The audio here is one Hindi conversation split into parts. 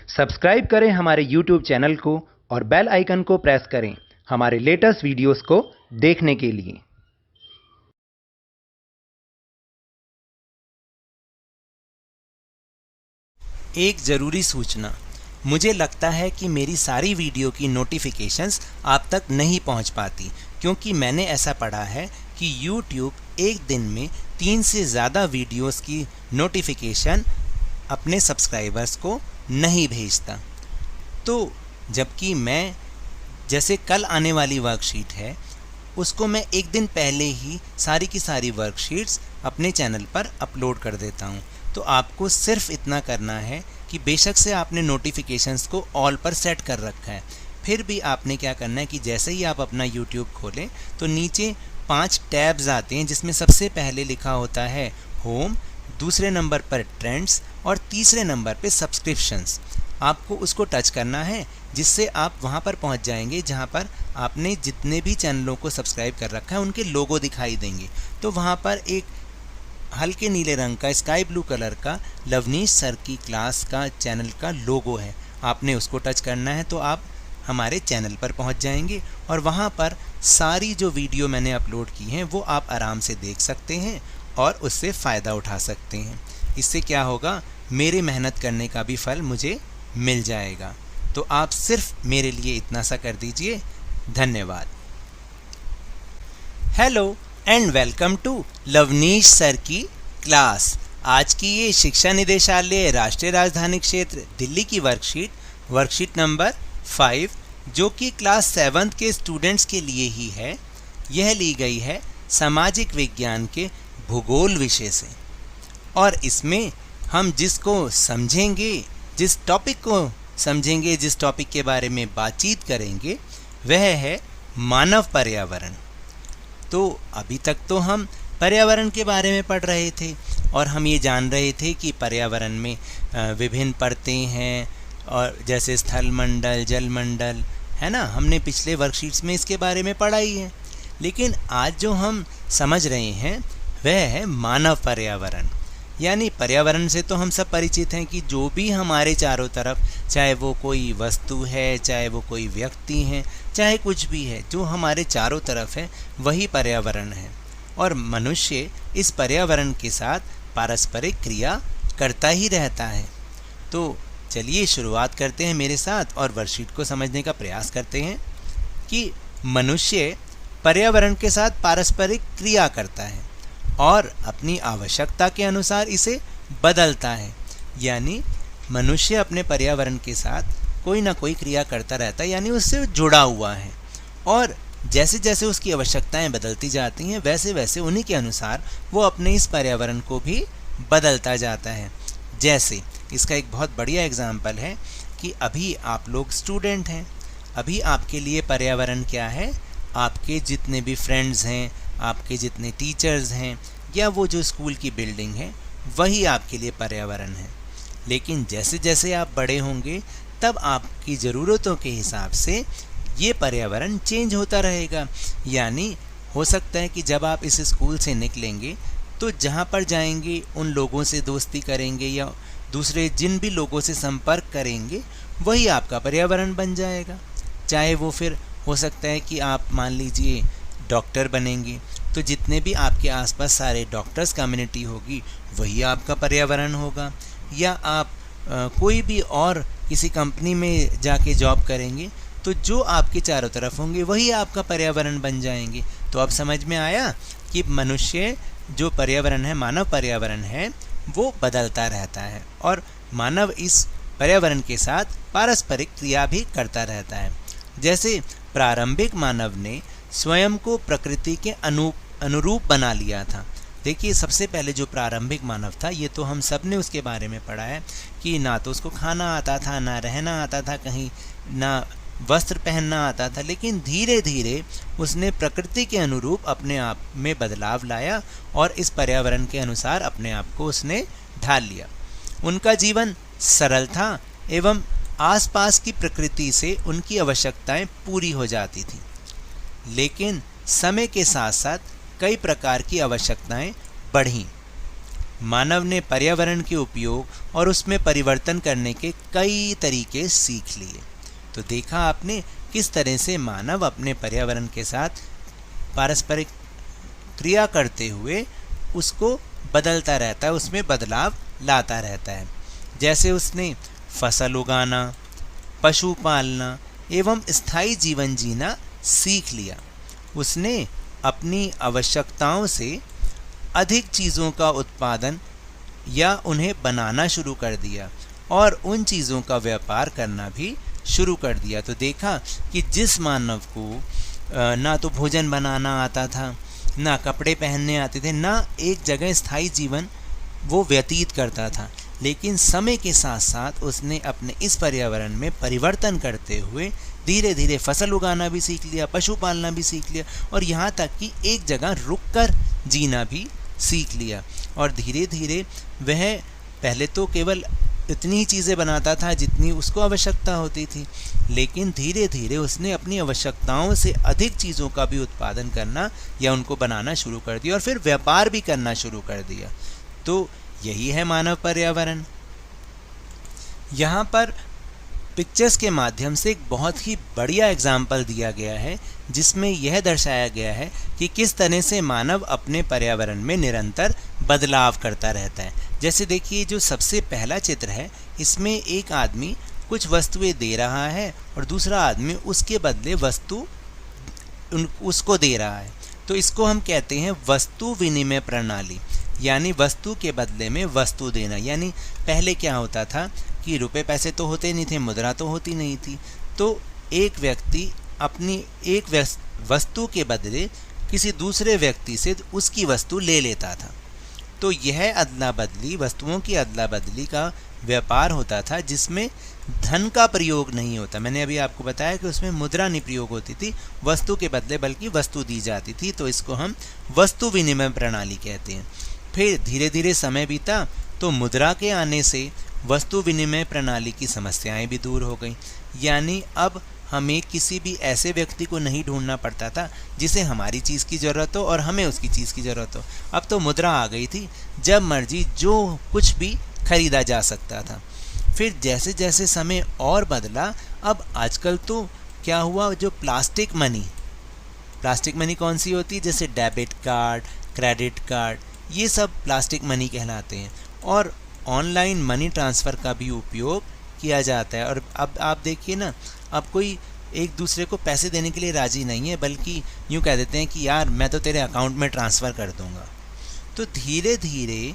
सब्सक्राइब करें हमारे YouTube चैनल को और बेल आइकन को प्रेस करें हमारे लेटेस्ट वीडियोस को देखने के लिए। एक ज़रूरी सूचना, मुझे लगता है कि मेरी सारी वीडियो की नोटिफिकेशंस आप तक नहीं पहुंच पाती, क्योंकि मैंने ऐसा पढ़ा है कि YouTube एक दिन में 3 से ज़्यादा वीडियोस की नोटिफिकेशन अपने सब्सक्राइबर्स को नहीं भेजता। तो जबकि मैं जैसे कल आने वाली वर्कशीट है उसको मैं एक दिन पहले ही सारी की सारी वर्कशीट्स अपने चैनल पर अपलोड कर देता हूँ। तो आपको सिर्फ इतना करना है कि बेशक से आपने नोटिफिकेशंस को ऑल पर सेट कर रखा है, फिर भी आपने क्या करना है कि जैसे ही आप अपना YouTube खोलें तो नीचे 5 टैब्स आते हैं, जिसमें सबसे पहले लिखा होता है होम, दूसरे नंबर पर ट्रेंड्स और तीसरे नंबर पे सब्सक्रिप्शंस। आपको उसको टच करना है, जिससे आप वहाँ पर पहुँच जाएंगे जहाँ पर आपने जितने भी चैनलों को सब्सक्राइब कर रखा है उनके लोगो दिखाई देंगे। तो वहाँ पर एक हल्के नीले रंग का स्काई ब्लू कलर का लवनीश सर की क्लास का चैनल का लोगो है, आपने उसको टच करना है तो आप हमारे चैनल पर पहुंच जाएंगे और वहां पर सारी जो वीडियो मैंने अपलोड की हैं वो आप आराम से देख सकते हैं और उससे फ़ायदा उठा सकते हैं। इससे क्या होगा, मेरे मेहनत करने का भी फल मुझे मिल जाएगा। तो आप सिर्फ मेरे लिए इतना सा कर दीजिए। धन्यवाद। Hello and welcome to Lavnish sir की क्लास। आज की ये शिक्षा निदेशालय राष्ट्रीय राजधानी क्षेत्र दिल्ली की वर्कशीट नंबर 5, जो कि क्लास 7th के स्टूडेंट्स के लिए ही है, यह ली गई है सामाजिक विज्ञान के भूगोल विषय से। और इसमें हम जिसको समझेंगे, जिस टॉपिक को समझेंगे, जिस टॉपिक के बारे में बातचीत करेंगे, वह है मानव पर्यावरण। तो अभी तक तो हम पर्यावरण के बारे में पढ़ रहे थे और हम ये जान रहे थे कि पर्यावरण में विभिन्न परतें हैं, और जैसे स्थल मंडल, जल मंडल, है ना, हमने पिछले वर्कशीट्स में इसके बारे में पढ़ा ही है। लेकिन आज जो हम समझ रहे हैं वह है मानव पर्यावरण। यानी पर्यावरण से तो हम सब परिचित हैं कि जो भी हमारे चारों तरफ, चाहे वो कोई वस्तु है, चाहे वो कोई व्यक्ति है, चाहे कुछ भी है, जो हमारे चारों तरफ है वही पर्यावरण है। और मनुष्य इस पर्यावरण के साथ पारस्परिक क्रिया करता ही रहता है। तो चलिए शुरुआत करते हैं मेरे साथ और वर्कशीट को समझने का प्रयास करते हैं कि मनुष्य पर्यावरण के साथ पारस्परिक क्रिया करता है और अपनी आवश्यकता के अनुसार इसे बदलता है। यानी मनुष्य अपने पर्यावरण के साथ कोई ना कोई क्रिया करता रहता है, यानी उससे जुड़ा हुआ है। और जैसे जैसे उसकी आवश्यकताएं बदलती जाती हैं वैसे वैसे उन्हीं के अनुसार वो अपने इस पर्यावरण को भी बदलता जाता है। जैसे इसका एक बहुत बढ़िया एग्जाम्पल है कि अभी आप लोग स्टूडेंट हैं, अभी आपके लिए पर्यावरण क्या है, आपके जितने भी फ्रेंड्स हैं, आपके जितने टीचर्स हैं, या वो जो स्कूल की बिल्डिंग है, वही आपके लिए पर्यावरण है। लेकिन जैसे जैसे आप बड़े होंगे तब आपकी ज़रूरतों के हिसाब से ये पर्यावरण चेंज होता रहेगा। यानी हो सकता है कि जब आप इस स्कूल से निकलेंगे तो जहाँ पर जाएंगे उन लोगों से दोस्ती करेंगे या दूसरे जिन भी लोगों से संपर्क करेंगे वही आपका पर्यावरण बन जाएगा। चाहे वो फिर हो सकता है कि आप मान लीजिए डॉक्टर बनेंगे, तो जितने भी आपके आसपास सारे डॉक्टर्स कम्युनिटी होगी वही आपका पर्यावरण होगा। या आप कोई भी और किसी कंपनी में जाके जॉब करेंगे तो जो आपके चारों तरफ होंगे वही आपका पर्यावरण बन जाएंगे। तो अब समझ में आया कि मनुष्य जो पर्यावरण है, मानव पर्यावरण है, वो बदलता रहता है और मानव इस पर्यावरण के साथ पारस्परिक क्रिया भी करता रहता है। जैसे प्रारंभिक मानव ने स्वयं को प्रकृति के अनुरूप बना लिया था। देखिए, सबसे पहले जो प्रारंभिक मानव था, ये तो हम सब ने उसके बारे में पढ़ा है कि ना तो उसको खाना आता था, ना रहना आता था कहीं, ना वस्त्र पहनना आता था, लेकिन धीरे धीरे उसने प्रकृति के अनुरूप अपने आप में बदलाव लाया और इस पर्यावरण के अनुसार अपने आप को उसने ढाल लिया। उनका जीवन सरल था एवं आसपास की प्रकृति से उनकी आवश्यकताएं पूरी हो जाती थी। लेकिन समय के साथ साथ कई प्रकार की आवश्यकताएं बढ़ीं। मानव ने पर्यावरण के उपयोग और उसमें परिवर्तन करने के कई तरीके सीख लिए। तो देखा आपने किस तरह से मानव अपने पर्यावरण के साथ पारस्परिक क्रिया करते हुए उसको बदलता रहता है, उसमें बदलाव लाता रहता है। जैसे उसने फसल उगाना, पशु पालना एवं स्थायी जीवन जीना सीख लिया। उसने अपनी आवश्यकताओं से अधिक चीज़ों का उत्पादन या उन्हें बनाना शुरू कर दिया और उन चीज़ों का व्यापार करना भी शुरू कर दिया। तो देखा कि जिस मानव को ना तो भोजन बनाना आता था, ना कपड़े पहनने आते थे, ना एक जगह स्थायी जीवन वो व्यतीत करता था, लेकिन समय के साथ साथ उसने अपने इस पर्यावरण में परिवर्तन करते हुए धीरे धीरे फसल उगाना भी सीख लिया, पशु पालना भी सीख लिया और यहाँ तक कि एक जगह रुककर जीना भी सीख लिया। और धीरे धीरे वह पहले तो केवल इतनी ही चीज़ें बनाता था जितनी उसको आवश्यकता होती थी, लेकिन धीरे धीरे उसने अपनी आवश्यकताओं से अधिक चीज़ों का भी उत्पादन करना या उनको बनाना शुरू कर दिया और फिर व्यापार भी करना शुरू कर दिया। तो यही है मानव पर्यावरण। यहाँ पर पिक्चर्स के माध्यम से एक बहुत ही बढ़िया एग्जाम्पल दिया गया है जिसमें यह दर्शाया गया है कि किस तरह से मानव अपने पर्यावरण में निरंतर बदलाव करता रहता है। जैसे देखिए जो सबसे पहला चित्र है, इसमें एक आदमी कुछ वस्तुएं दे रहा है और दूसरा आदमी उसके बदले वस्तु उसको दे रहा है। तो इसको हम कहते हैं वस्तु विनिमय प्रणाली, यानी वस्तु के बदले में वस्तु देना। यानी पहले क्या होता था कि रुपए पैसे तो होते नहीं थे, मुद्रा तो होती नहीं थी, तो एक व्यक्ति अपनी एक वस्तु के बदले किसी दूसरे व्यक्ति से उसकी वस्तु ले लेता था। तो यह अदला बदली, वस्तुओं की अदला बदली का व्यापार होता था जिसमें धन का प्रयोग नहीं होता। मैंने अभी आपको बताया कि उसमें मुद्रा नहीं प्रयोग होती थी वस्तु के बदले, बल्कि वस्तु दी जाती थी। तो इसको हम वस्तु विनिमय प्रणाली कहते हैं। फिर धीरे धीरे समय बीता तो मुद्रा के आने से वस्तु विनिमय प्रणाली की समस्याएं भी दूर हो गई। यानी अब हमें किसी भी ऐसे व्यक्ति को नहीं ढूंढना पड़ता था जिसे हमारी चीज़ की ज़रूरत हो और हमें उसकी चीज़ की ज़रूरत हो। अब तो मुद्रा आ गई थी, जब मर्जी जो कुछ भी खरीदा जा सकता था। फिर जैसे जैसे समय और बदला, अब आजकल तो क्या हुआ, जो प्लास्टिक मनी कौन सी होती है, जैसे डेबिट कार्ड, क्रेडिट कार्ड, ये सब प्लास्टिक मनी कहलाते हैं। और ऑनलाइन मनी ट्रांसफ़र का भी उपयोग किया जाता है। और अब आप देखिए ना, अब कोई एक दूसरे को पैसे देने के लिए राज़ी नहीं है, बल्कि यूँ कह देते हैं कि यार मैं तो तेरे अकाउंट में ट्रांसफ़र कर दूँगा। तो धीरे धीरे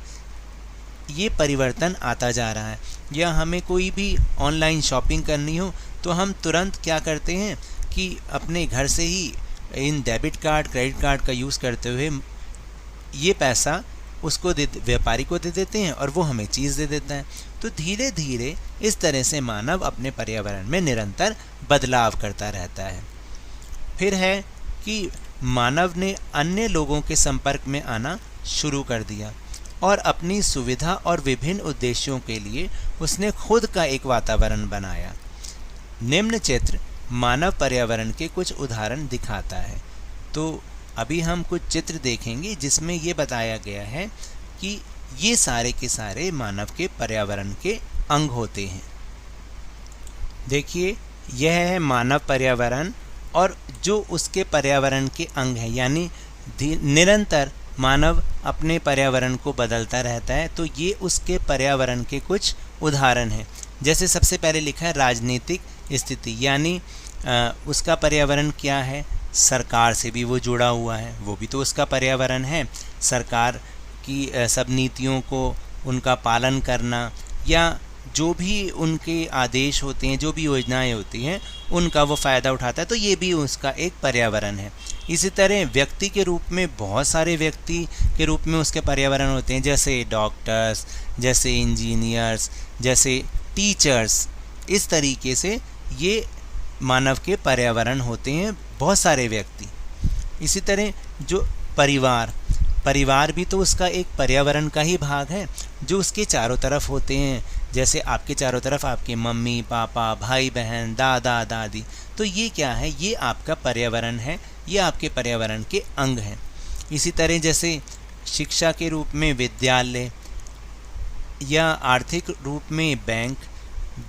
ये परिवर्तन आता जा रहा है। या हमें कोई भी ऑनलाइन शॉपिंग करनी हो तो हम तुरंत क्या करते हैं कि अपने घर से ही इन डेबिट कार्ड, क्रेडिट कार्ड का यूज़ करते हुए ये पैसा उसको व्यापारी को दे देते हैं और वो हमें चीज़ दे देता है। तो धीरे धीरे इस तरह से मानव अपने पर्यावरण में निरंतर बदलाव करता रहता है। फिर है कि मानव ने अन्य लोगों के संपर्क में आना शुरू कर दिया और अपनी सुविधा और विभिन्न उद्देश्यों के लिए उसने खुद का एक वातावरण बनाया। निम्न चित्र मानव पर्यावरण के कुछ उदाहरण दिखाता है। तो अभी हम कुछ चित्र देखेंगे जिसमें ये बताया गया है कि ये सारे के सारे मानव के पर्यावरण के अंग होते हैं। देखिए, यह है मानव पर्यावरण और जो उसके पर्यावरण के अंग हैं, यानी निरंतर मानव अपने पर्यावरण को बदलता रहता है। तो ये उसके पर्यावरण के कुछ उदाहरण हैं। जैसे सबसे पहले लिखा है राजनीतिक स्थिति, यानी उसका पर्यावरण क्या है, सरकार से भी वो जुड़ा हुआ है, वो भी तो उसका पर्यावरण है। सरकार की सब नीतियों को उनका पालन करना या जो भी उनके आदेश होते हैं, जो भी योजनाएं होती हैं, उनका वो फ़ायदा उठाता है, तो ये भी उसका एक पर्यावरण है। इसी तरह व्यक्ति के रूप में बहुत सारे व्यक्ति के रूप में उसके पर्यावरण होते हैं, जैसे डॉक्टर्स, जैसे इंजीनियर्स, जैसे टीचर्स। इस तरीके से ये मानव के पर्यावरण होते हैं, बहुत सारे व्यक्ति। इसी तरह जो परिवार भी तो उसका एक पर्यावरण का ही भाग है, जो उसके चारों तरफ होते हैं। जैसे आपके चारों तरफ आपके मम्मी पापा, भाई बहन, दादा दादी, तो ये क्या है, ये आपका पर्यावरण है, ये आपके पर्यावरण के अंग हैं। इसी तरह जैसे शिक्षा के रूप में विद्यालय, या आर्थिक रूप में बैंक,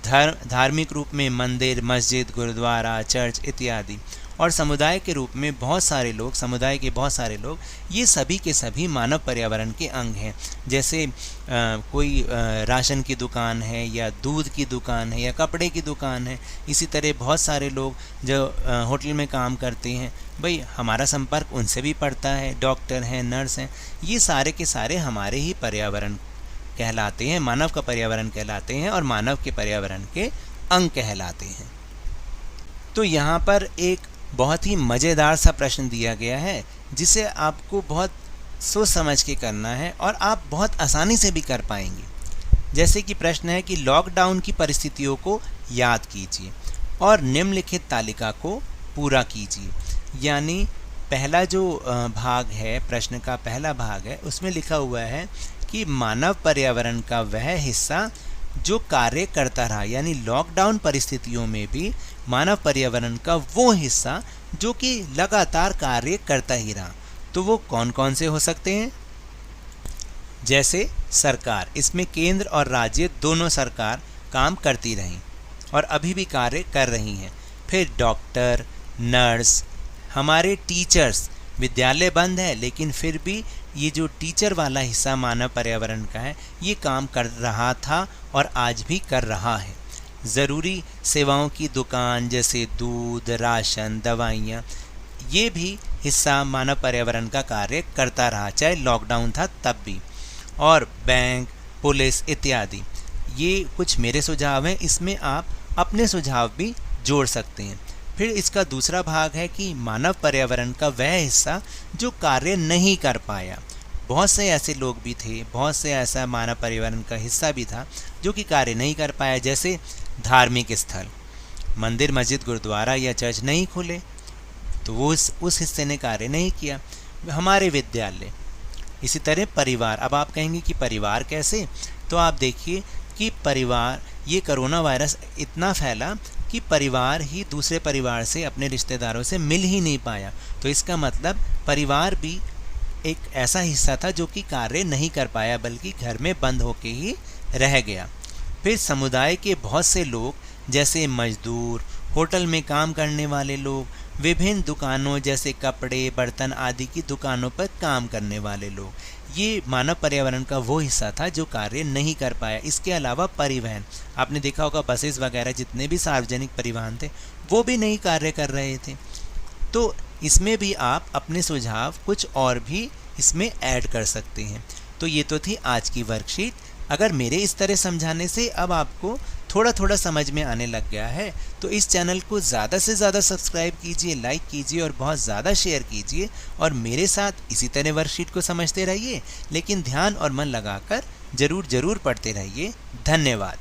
धार्मिक रूप में मंदिर, मस्जिद, गुरुद्वारा, चर्च इत्यादि, और समुदाय के रूप में बहुत सारे लोग, समुदाय के बहुत सारे लोग, ये सभी के सभी मानव पर्यावरण के अंग हैं। जैसे कोई राशन की दुकान है या दूध की दुकान है या कपड़े की दुकान है, इसी तरह बहुत सारे लोग जो होटल में काम करते हैं, भाई हमारा संपर्क उनसे भी पड़ता है, डॉक्टर हैं, नर्स हैं, ये सारे के सारे हमारे ही पर्यावरण कहलाते हैं, मानव का पर्यावरण कहलाते हैं और मानव के पर्यावरण के अंग कहलाते हैं। तो यहाँ पर एक बहुत ही मज़ेदार सा प्रश्न दिया गया है जिसे आपको बहुत सोच समझ के करना है और आप बहुत आसानी से भी कर पाएंगे। जैसे कि प्रश्न है कि लॉकडाउन की परिस्थितियों को याद कीजिए और निम्नलिखित तालिका को पूरा कीजिए। यानी पहला जो भाग है, प्रश्न का पहला भाग है, उसमें लिखा हुआ है कि मानव पर्यावरण का वह हिस्सा जो कार्य करता रहा, यानी लॉकडाउन परिस्थितियों में भी मानव पर्यावरण का वो हिस्सा जो कि लगातार कार्य करता ही रहा। तो वो कौन कौन से हो सकते हैं? जैसे सरकार, इसमें केंद्र और राज्य दोनों सरकार काम करती रहीं और अभी भी कार्य कर रही हैं। फिर डॉक्टर, नर्स, हमारे टीचर्स, विद्यालय बंद है लेकिन फिर भी ये जो टीचर वाला हिस्सा मानव पर्यावरण का है, ये काम कर रहा था और आज भी कर रहा है। ज़रूरी सेवाओं की दुकान जैसे दूध, राशन, दवाइयाँ, ये भी हिस्सा मानव पर्यावरण का कार्य करता रहा, चाहे लॉकडाउन था तब भी। और बैंक, पुलिस इत्यादि, ये कुछ मेरे सुझाव हैं, इसमें आप अपने सुझाव भी जोड़ सकते हैं। फिर इसका दूसरा भाग है कि मानव पर्यावरण का वह हिस्सा जो कार्य नहीं कर पाया। बहुत से ऐसे लोग भी थे, बहुत से ऐसा मानव पर्यावरण का हिस्सा भी था जो कि कार्य नहीं कर पाया। जैसे धार्मिक स्थल, मंदिर, मस्जिद, गुरुद्वारा या चर्च नहीं खुले तो वो उस हिस्से ने कार्य नहीं किया। हमारे विद्यालय, इसी तरह परिवार। अब आप कहेंगे कि परिवार कैसे? तो आप देखिए कि परिवार, ये कोरोना वायरस इतना फैला कि परिवार ही दूसरे परिवार से, अपने रिश्तेदारों से मिल ही नहीं पाया। तो इसका मतलब परिवार भी एक ऐसा हिस्सा था जो कि कार्य नहीं कर पाया, बल्कि घर में बंद होके ही रह गया। फिर समुदाय के बहुत से लोग, जैसे मजदूर, होटल में काम करने वाले लोग, विभिन्न दुकानों जैसे कपड़े, बर्तन आदि की दुकानों पर काम करने वाले लोग, ये मानव पर्यावरण का वो हिस्सा था जो कार्य नहीं कर पाया। इसके अलावा परिवहन, आपने देखा होगा बसेस वगैरह जितने भी सार्वजनिक परिवहन थे वो भी नहीं कार्य कर रहे थे। तो इसमें भी आप अपने सुझाव कुछ और भी इसमें ऐड कर सकते हैं। तो ये तो थी आज की वर्कशीट। अगर मेरे इस तरह समझाने से अब आपको थोड़ा थोड़ा समझ में आने लग गया है तो इस चैनल को ज़्यादा से ज़्यादा सब्सक्राइब कीजिए, लाइक कीजिए और बहुत ज़्यादा शेयर कीजिए और मेरे साथ इसी तरह वर्कशीट को समझते रहिए, लेकिन ध्यान और मन लगाकर ज़रूर पढ़ते रहिए। धन्यवाद।